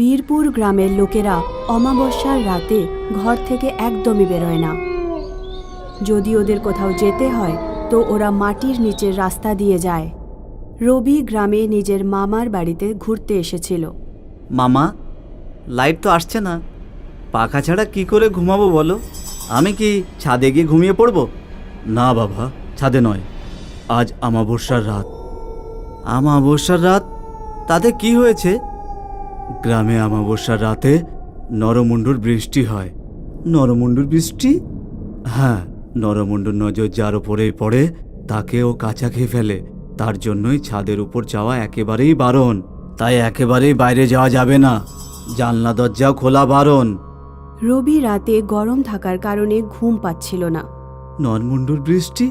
বীরপুর গ্রামের লোকেরা অমাবস্যার রাতে ঘর থেকে একদমই বেরোয় না। যদি ওদের কোথাও যেতে হয় তো ওরা মাটির নিচের রাস্তা দিয়ে যায়। রবি গ্রামে নিজের মামার বাড়িতে ঘুরতে এসেছিল। মামা, লাইট তো আসছে না, পাখা ছাড়া কি করে ঘুমাবো বলো? আমি কি ছাদে গিয়ে ঘুমিয়ে পড়বো? না বাবা, ছাদে নয়, আজ অমাবস্যার রাত। অমাবস্যার রাত? তাতে কি হয়েছে? গ্রামে অমাবস্যার রাতে নরমুণ্ডুর বৃষ্টি হয়। নরমুণ্ডুর বৃষ্টি? হ্যাঁ, নরমুণ্ডুর নজর যার ওপরেই পড়ে তাকে ও কাঁচা খেয়ে ফেলে। তার জন্যই ছাদের উপর যাওয়া একেবারেই বারণ। তাই একেবারেই বাইরে যাওয়া যাবে না, জানলা দরজাও খোলা বারণ। রবি রাতে গরম থাকার কারণে ঘুম পাচ্ছিল না। নরমুণ্ডুর বৃষ্টি?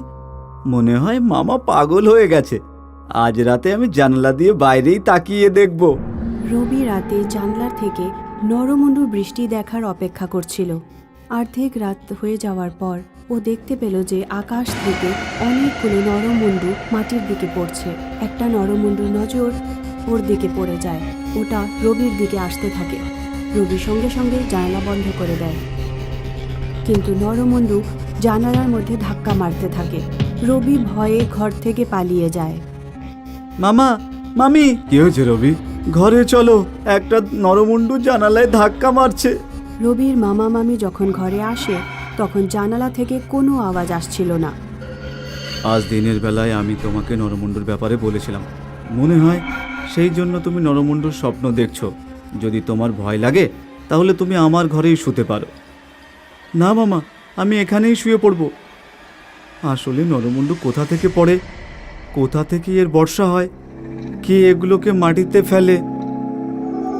মনে হয় মামা পাগল হয়ে গেছে। আজ রাতে আমি জানলা দিয়ে বাইরেই তাকিয়ে দেখব। রবি রাতে জানলার থেকে নরমুণ্ডুর বৃষ্টি দেখার অপেক্ষা করছিল। অর্ধেক রাত হয়ে যাওয়ার পর ও দেখতে পেল যে আকাশ থেকে অনেকগুলো নরমুণ্ডু মাটির দিকে পড়ছে। একটা নরমুণ্ডুর নজর ওর দিকে পড়ে যায়। ওটা রবির দিকে আসতে থাকে। রবি সঙ্গে সঙ্গে জানালা বন্ধ করে দেয়, কিন্তু নরমুণ্ডু জানালার মধ্যে ধাক্কা মারতে থাকে। রবি ভয়ে ঘর থেকে পালিয়ে যায়। মামা, মামি, কি হয়েছে রবি? ঘরে চলো, একটা নরমুণ্ডু জানালায় ধাক্কা মারছে। রবির মামা মামি যখন ঘরে আসে তখন জানালা থেকে কোনো আওয়াজ আসছিল না। আজ দিনের বেলায় আমি তোমাকে নরমুণ্ডুর ব্যাপারে বলেছিলাম, মনে হয় সেই জন্য তুমি নরমুণ্ডুর স্বপ্ন দেখছো। যদি তোমার ভয় লাগে তাহলে তুমি আমার ঘরেই শুতে পারো। না মামা, আমি এখানেই শুয়ে পড়ব। আসলে নরমুণ্ডু কোথা থেকে পড়ে, কোথা থেকে এর বর্ষা হয়, কে এগুলোকে মাটিতে ফেলে?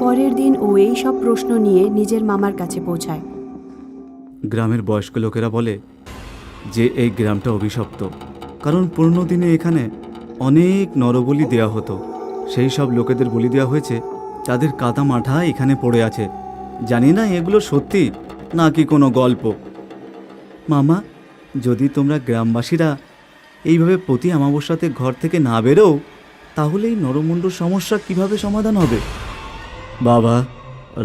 পরের দিন ও এই সব প্রশ্ন নিয়ে নিজের মামার কাছে পৌঁছায়। গ্রামের বয়স্ক লোকেরা বলে যে এই গ্রামটা অভিশপ্ত, কারণ পুরনো দিনে এখানে অনেক নরবলি দেওয়া হতো। সেই সব লোকেদের বলি দেওয়া হয়েছে, তাদের কাদা মাথা এখানে পড়ে আছে। জানি না এগুলো সত্যি নাকি কোনো গল্প। মামা, যদি তোমরা গ্রামবাসীরা এইভাবে প্রতি অমাবস্যাতে ঘর থেকে না বেরোও তাহলে এই নরমুণ্ডুর সমস্যা কিভাবে সমাধান হবে? বাবা,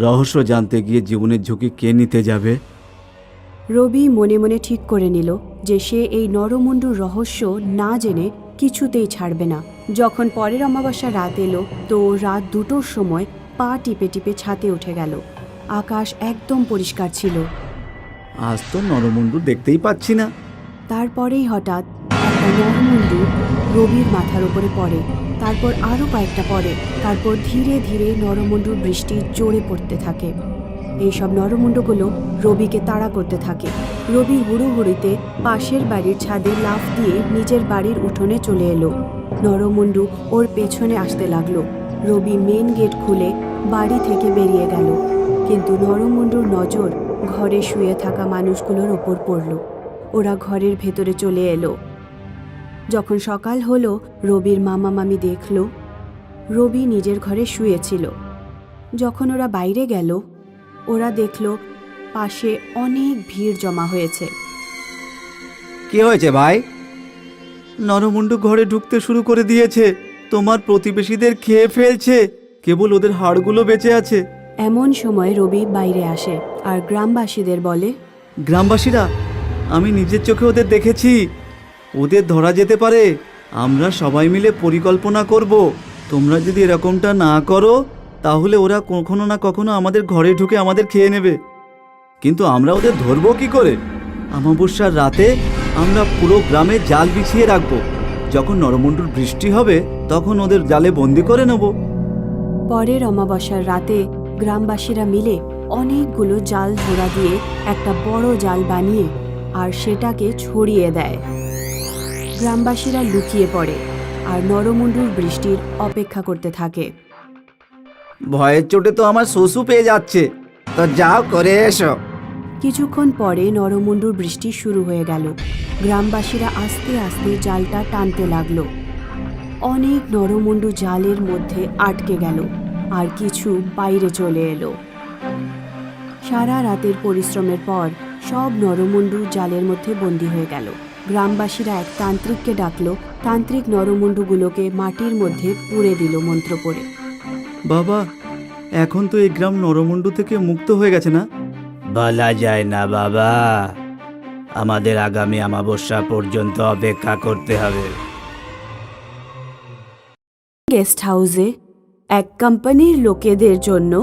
রহস্য জানতে গিয়ে জীবনের ঝুঁকি কে নিতে যাবে? রবি মনে মনে ঠিক করে নিল যে সে এই নরমুণ্ডুর রহস্য না জেনে কিছুতেই ছাড়বে না। যখন পরের অমাবস্যা রাত এলো তো রাত 2টোর সময় পা টিপে টিপে ছাদে উঠে গেল। আকাশ একদম পরিষ্কার ছিল। আজ তো নরমুণ্ডু দেখতেই পাচ্ছি না। তারপরেই হঠাৎ একটা নরমুণ্ডু রবির মাথার উপরে পড়ে, তারপর আরও কয়েকটা পড়ে, তারপর ধীরে ধীরে নরমুণ্ডুর বৃষ্টি জোরে পড়তে থাকে। এইসব নরমুণ্ডগুলো রবিকে তাড়া করতে থাকে। রবি হুড়োহুড়িতে পাশের বাড়ির ছাদে লাফ দিয়ে নিজের বাড়ির উঠোনে চলে এলো। নরমুণ্ডু ওর পেছনে আসতে লাগলো। রবি মেন গেট খুলে বাড়ি থেকে বেরিয়ে গেল, কিন্তু নরমুণ্ডুর নজর ঘরে শুয়ে থাকা মানুষগুলোর ওপর পড়ল। ওরা ঘরের ভেতরে চলে এলো। যখন সকাল হলো রবির মামা মামি দেখল রবি নিজের ঘরে শুয়েছিল। যখন ওরা বাইরে গেল ওরা দেখল পাশে অনেক ভিড় জমা হয়েছে। কি হয়েছে ভাই? নরমুণ্ডু ঘরে ঢুকতে শুরু করে দিয়েছে, তোমার প্রতিবেশীদের খেয়ে ফেলছে, কেবল ওদের হাড়গুলো বেঁচে আছে। এমন সময় রবি বাইরে আসে আর গ্রামবাসীদের বলে, গ্রামবাসীরা, আমি নিজের চোখে ওদের দেখেছি, ওদের ধরা যেতে পারে। আমরা সবাই মিলে পরিকল্পনা করব। তোমরা যদি এরকমটা না করো তাহলে ওরা কখনো না কখনো আমাদের ঘরে ঢুকে আমাদের খেয়ে নেবে। কিন্তু আমরা ওদের ধরবো কি করে? অমাবস্যার রাতে আমরা পুরো গ্রামে জাল বিছিয়ে রাখবো। যখন নরমুণ্ডুর বৃষ্টি হবে তখন ওদের জালে বন্দি করে নেব। পরের অমাবস্যার রাতে গ্রামবাসীরা মিলে অনেকগুলো জাল জোড়া দিয়ে একটা বড় জাল বানিয়ে আর সেটাকে ছড়িয়ে দেয়। গ্রামবাসীরা লুকিয়ে পড়ে আর নরমুণ্ডুর বৃষ্টির অপেক্ষা করতে থাকে। ভয়ের চোটে তো আমার শোষু পেয়ে যাচ্ছে, তো যাও করে এসো। কিছুক্ষণ পরে নরমুণ্ডুর বৃষ্টি শুরু হয়ে গেল। গ্রামবাসীরা আস্তে আস্তে জালটা টানতে লাগলো। অনেক নরমুণ্ডু জালের মধ্যে আটকে গেল আর কিছু বাইরে চলে এলো। সারা রাতের পরিশ্রমের পর সব নরমুণ্ডু জালের মধ্যে বন্দী হয়ে গেল। গ্রামবাসীরা এক তান্ত্রিককে ডাকলো। তান্ত্রিক নরমুণ্ডুগুলোকে মাটির মধ্যে পুড়ে দিল মন্ত্র পড়ে। বাবা, এখন তো এই গ্রাম নরমুন্ডু থেকে মুক্ত হয়ে গেছে না? বলা যায় না বাবা, আমাদের আগামী অমাবস্যা পর্যন্ত অপেক্ষা করতে হবে। গেস্ট হাউসে এক কোম্পানির লোকেদের জন্য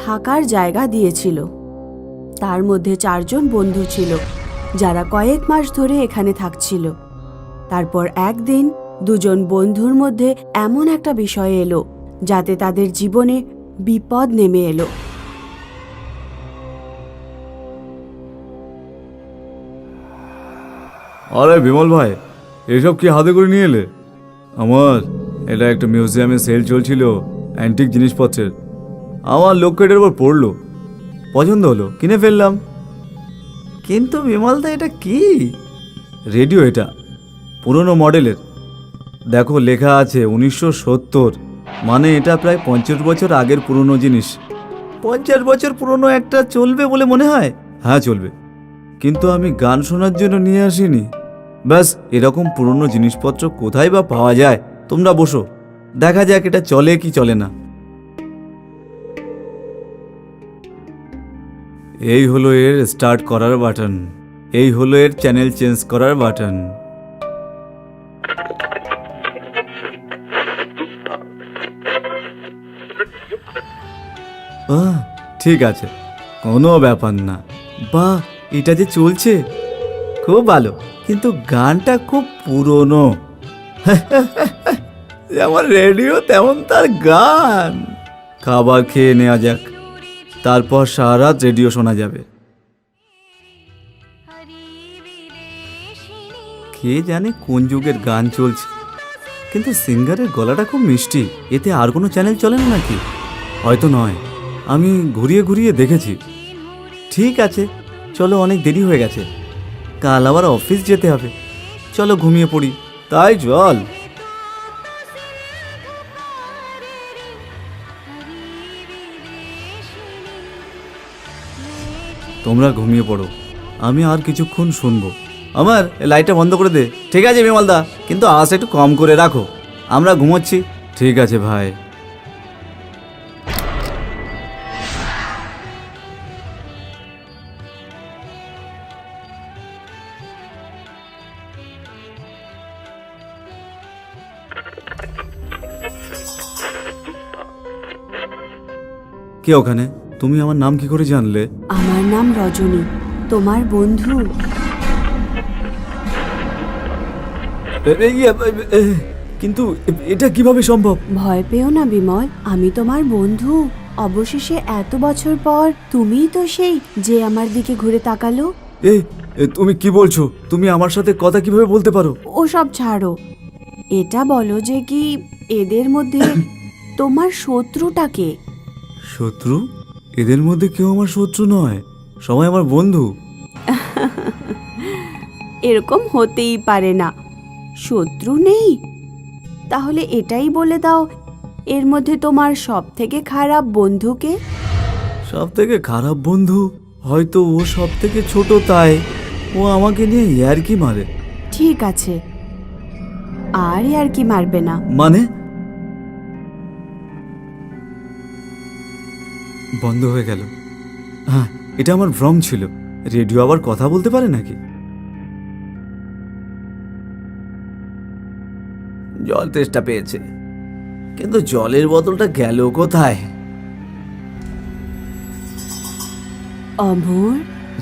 থাকার জায়গা দিয়েছিল। তার মধ্যে 4 জন বন্ধু ছিল যারা কয়েক মাস ধরে এখানে থাকছিল। তারপর একদিন 2 জন বন্ধুর মধ্যে এমন একটা বিষয় এলো যাতে তাদের জীবনে বিপদ নেমে এলো। আরে বিমল ভাই, এসব কি হাতে করে নিয়ে এলে? আমার এটা একটা মিউজিয়ামে সেল চলছিল অ্যান্টিক জিনিসপত্রের। আমার লক্ষ্য এটার উপর পড়লো, পছন্দ হলো, কিনে ফেললাম। কিন্তু বিমলদা, এটা কি? রেডিও, এটা পুরনো মডেলের। দেখো লেখা আছে 1970, মানে এটা প্রায় 50 বছর আগের পুরনো জিনিস। 50 বছর পুরনো একটা চলবে বলে মনে হয়? হ্যাঁ চলবে, কিন্তু আমি গান শোনার জন্য নিয়ে আসিনি। ব্যাস, এরকম পুরনো জিনিসপত্র কোথায় বা পাওয়া যায়? তোমরা বসো, দেখা যাক এটা চলে কি চলে না। এই হলো এর স্টার্ট করার বাটন, এই হলো এর চ্যানেল চেঞ্জ করার বাটন। ঠিক আছে, কোনো ব্যাপার না। বাহ, এটা যে চলছে খুব ভালো, কিন্তু গানটা খুব পুরনো। যেমন রেডিও তেমন তার গান। খাবার খেয়ে নেওয়া যাক, তারপর সারা রাত রেডিও শোনা যাবে। কে জানে কোন যুগের গান চলছে, কিন্তু সিঙ্গারের গলাটা খুব মিষ্টি। এতে আর কোনো চ্যানেল চলে না নাকি? হয়তো নয়, আমি ঘুরিয়ে ঘুরিয়ে দেখেছি। ঠিক আছে, চলো, অনেক দেরি হয়ে গেছে, কাল আবার অফিস যেতে হবে। চলো ঘুমিয়ে পড়ি। তাই চল। তোমরা ঘুমিয়ে পড়ো, আমি আর কিছুক্ষণ শুনবো। আমার লাইটটা বন্ধ করে দে। ঠিক আছে বিমলদা, কিন্তু আওয়াজটা একটু কম করে রাখো, আমরা ঘুমোচ্ছি। ঠিক আছে ভাই। কে ওখানে? তুমি আমার নাম কি করে জানলে? আমার নাম রজনী, তোমার বন্ধু। কিন্তু এটা কিভাবে সম্ভব? ভয় পেও না বিমল, আমি তোমার বন্ধু। অবশেষে এত বছর পর তুমিই তো সেই যে আমার দিকে ঘুরে তাকালো। তুমি কি বলছো? তুমি আমার সাথে কথা কিভাবে বলতে পারো? ওসব ছাড়ো, এটা বলো যে কি এদের মধ্যে তোমার শত্রুটাকে? শত্রু? এদের মধ্যে কেউ আমার শত্রু নয়, সবাই আমার বন্ধু। এরকম হতেই পারে না, শত্রু নেই। তাহলে এটাই বলে দাও, এর মধ্যে তোমার সব থেকে খারাপ বন্ধুকে? সব থেকে খারাপ বন্ধু? হয়তো ও সব থেকে ছোট, তাই ও আমাকে নিয়ে ইয়ার্কি মারে। ঠিক আছে, আর কি মারবে না। মানে? বন্ধ হয়ে গেল। হ্যাঁ, এটা আমার ভ্রম ছিল। রেডিও আবার কথা বলতে পারে নাকি? জল তেষ্টা পেয়েছে, কিন্তু জলের বোতলটা গেল কোথায়? অমর,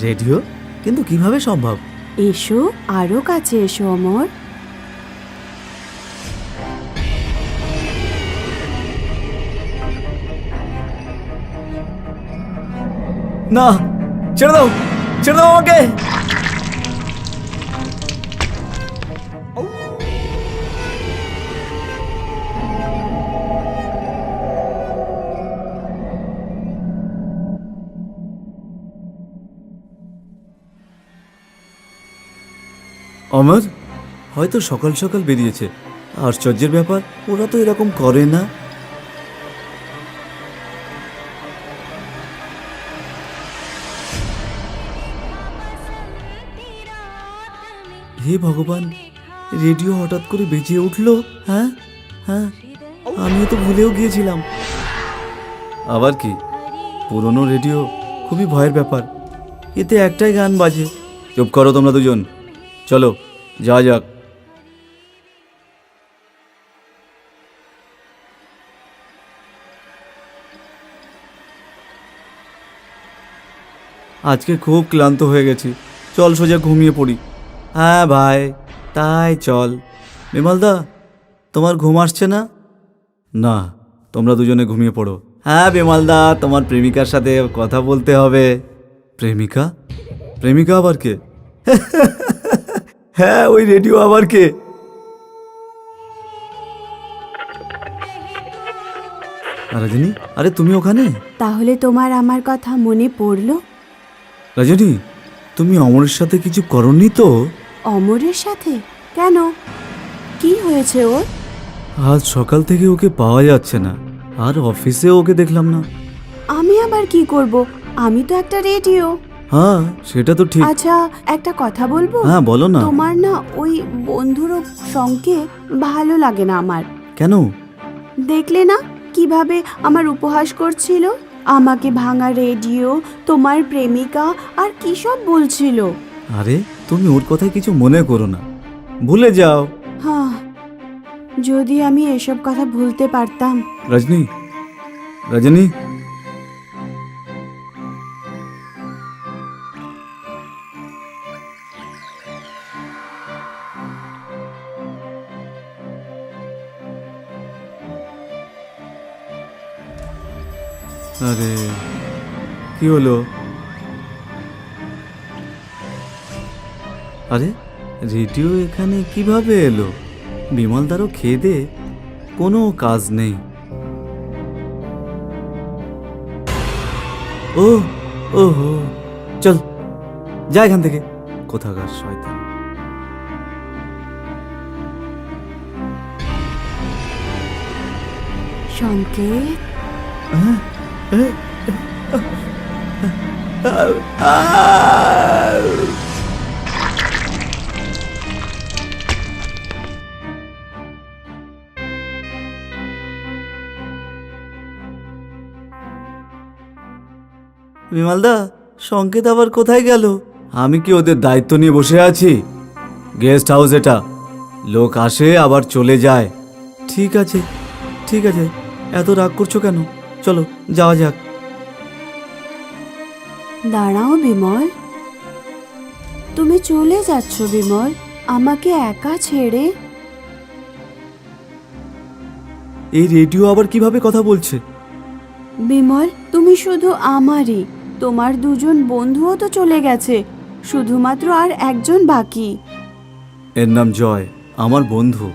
রেডিও? কিন্তু কিভাবে সম্ভব? এসো, আরো কাছে এসো অমর। না, ছেড়ে দাও, ছেড়ে দাও আমাকে। অমর হয়তো সকাল সকাল বেরিয়েছে। আশ্চর্যের ব্যাপার, ওরা তো এরকম করে না। হে ভগবান, রেডিও হঠাৎ করে বেজে উঠলো। হ্যাঁ হ্যাঁ, আমিও তো ভুলেও গিয়েছিলাম। আবার কি? পুরনো রেডিও খুবই ভয়ের ব্যাপার, এতে একটাই গান বাজে। চুপ করো তোমরা দুজন, চলো যাওয়া যাক। আজকে খুব ক্লান্ত হয়ে গেছি, চল সোজা ঘুমিয়ে পড়ি। হ্যাঁ ভাই, তাই চল। বিমলদা, তোমার ঘুম আসছে না? না, তোমরা দুজনে ঘুমিয়ে পড়ো। হ্যাঁ বিমলদা, তোমার প্রেমিকার সাথে কথা বলতে হবে। প্রেমিকা? প্রেমিকা আবার কে? হ্যাঁ, ওই রেডিও আবার কে? রজনী, আরে তুমি ওখানে? তাহলে তোমার আমার কথা মনে পড়লো? রজনী, তুমি অমরের সাথে কিছু করনি তো? অমরের সাথে? কেন, কি হয়েছে ওর? আজ সকাল থেকে ওকে পাওয়া যাচ্ছে না, আর অফিসে ওকে দেখলাম না। আমি আবার কি করব, আমি তো একটা রেডিও। হ্যাঁ, সেটা তো ঠিক। আচ্ছা, একটা কথা বলবো? হ্যাঁ বলো না। তোমার না ওই বন্ধুর সঙ্গে ভালো লাগে না আমার। কেন? দেখলে না কিভাবে আমার উপহাস করছিল, আমাকে ভাঙা রেডিও, তোমার প্রেমিকা আর কি সব বলছিল। আরে তুমি ওর কথায় কিছু মনে করো না, ভুলে যাও। হ্যাঁ, যদি আমি এসব কথা ভুলতে পারতাম। রজনী, রজনী, আরে কি হলো? আরে রেডিও এখানে কিভাবে এলো? বিমলদারও খেয়ে দে কোনো কাজ নেই। ও ওহো, চল যা এখান থেকে, কোথাকার শয়তান। সংকেত, বিমলদা, সংকেত আবার কোথায় গেল? আমি কি ওদের দায়িত্ব নিয়ে বসে আছি? গেস্ট হাউস এটা, লোক আসে আবার চলে যায়। ঠিক আছে ঠিক আছে, এত রাগ করছো কেন? চলো যাওয়া যাক। দাঁড়াও বিমল, তুমি চলে যাচ্ছ বিমল, আমাকে একা ছেড়ে? এই রেডিও আবার কিভাবে কথা বলছে? বিমল, তুমি শুধু আমারই, তোমার দুজন বন্ধুও তো চলে গেছে, শুধুমাত্র আর একজন বাকি। এর নাম জয়, আমার বন্ধু।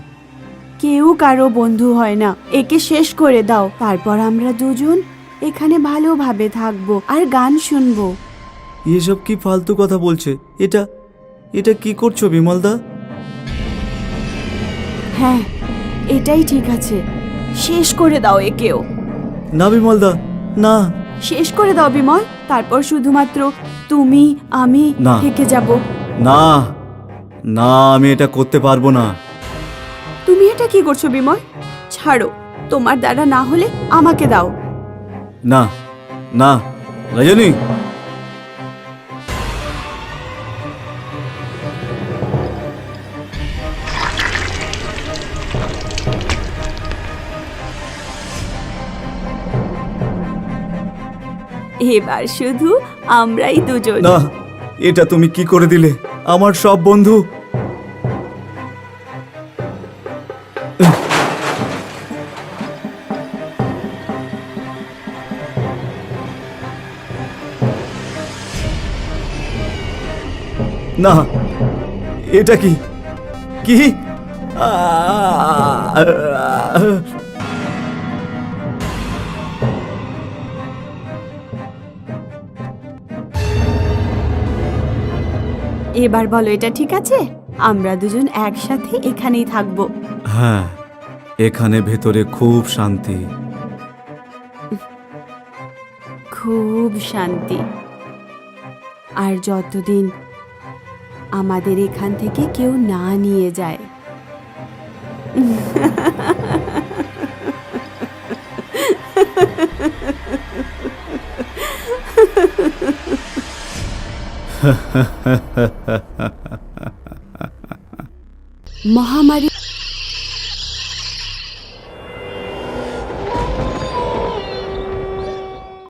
কেউ কারো বন্ধু হয় না, একে শেষ করে দাও, তারপর আমরা দুজন এখানে ভালোভাবে থাকবো আর গান শুনবো। এসব কি ফালতু কথা বলছে? এটা এটা কি করছো বিমলদা? হ্যাঁ, এটাই ঠিক আছে, শেষ করে দাও একেও। না বিমলদা, না। শেষ করে দাও বিমল, তারপর শুধুমাত্র তুমি আমি না। থেকে যাব। না না, আমি এটা করতে পারবো না। তুমি এটা কি করছো বিমল? ছাড়ো, তোমার দ্বারা না হলে আমাকে দাও। না না, রজনী, এবার শুধু আমরাই দুজন। না, এটা তুমি কি করে দিলে? আমার সব বন্ধু। না, এটা কি কি? এবার বলো, এটা ঠিক আছে? আমরা দুজন একসাথে এখানেই থাকবো। হ্যাঁ, এখানে ভেতরে খুব শান্তি। খুব শান্তি। আর যতদিন আমাদের এখান থেকে কেউ না নিয়ে যায়। মহামারী